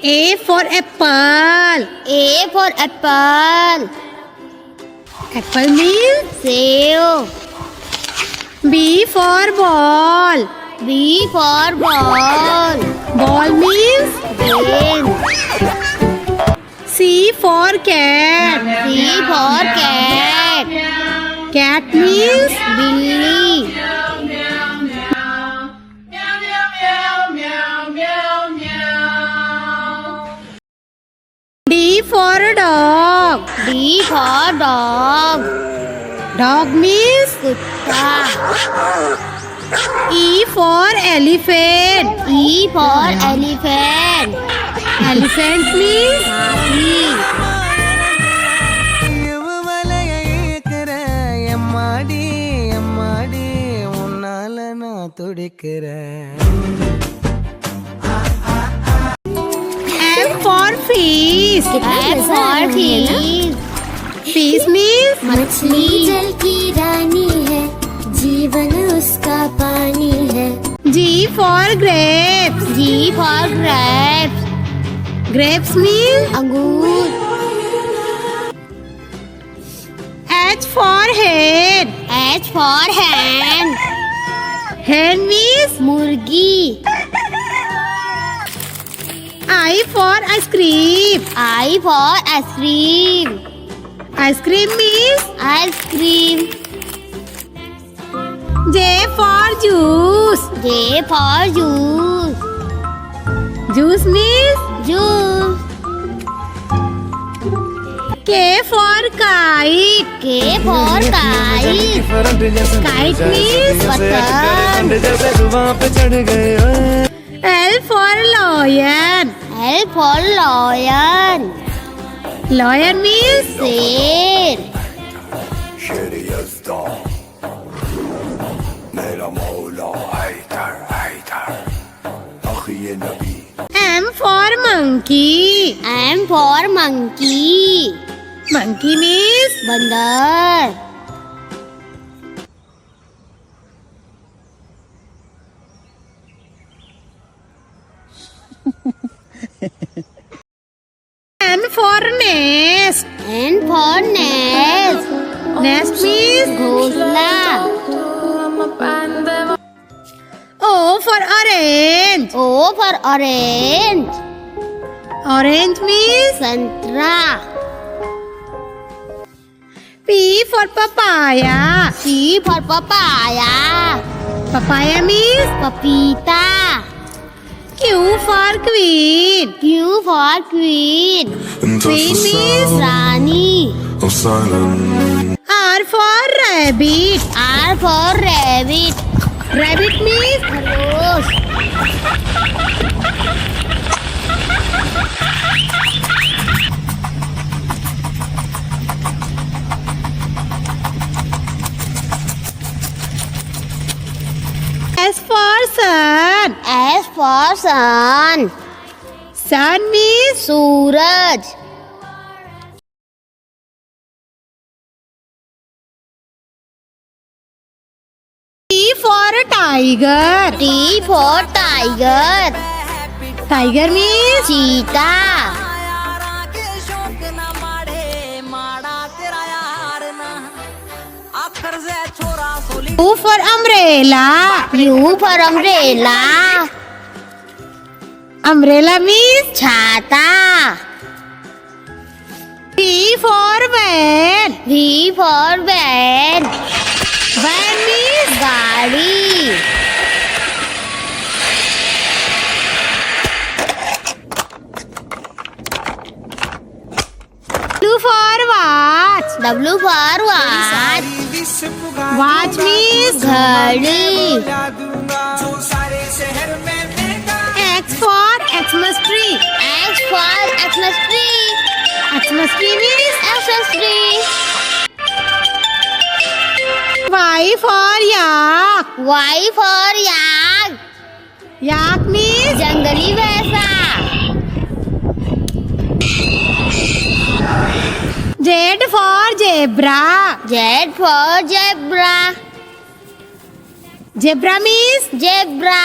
A for apple. A for apple. Apple means Save. B for ball. B for ball. Ball means Rain. C for cat. C for cat. Cat means Billy. D for dog. D for dog. Dog means Kutta. E for elephant. E for elephant. Elephant means Happy. எம்மாடி எம்மாடி உன்னால நான் துடிக்கிறேன் M for fish. F for fish. Fish means मछली जल की रानी है जीवन उसका पानी है G for grapes. G for grapes. Grapes means अंगूर. H for hen. H for hen. Hen means मुर्गी. I for ice cream. I for ice cream. Ice cream means Ice cream. J for juice. J for juice. Juice means Juice. K for kite. K for kite. Kite means पतंग. जैसे जुबां पे चढ़ गए L for lion. L for lion. Lion means शेर. शेर यज़्दां मेरा मौला हैदर हैदर अखी नबी M for monkey. M for monkey. Monkey means बंदर. N for nest. N for nest. Nest means घोंसला. O for orange. O for orange. Orange means संतरा. P for papaya. P for papaya. Papaya means पपीता. Q for queen. Q for queen. Queen means Rani. of silence R for rabbit. R for rabbit. Rabbit means खरगोश. S for sun. S for sun. Sun means Suraj. T for tiger. T for tiger. Tiger means चीता. U for umbrella. U for umbrella. Umbrella means छाता. V for van. V for van. Van means गाड़ी. W for watch. W for watch. Watch means घड़ी. X for Xmas tree. X for Xmas tree. Xmas tree means Xmas tree. Y for yak. Y for yak. Yak means जंगली भैंसा. Z for zebra. Z for zebra. Zebra means Zebra.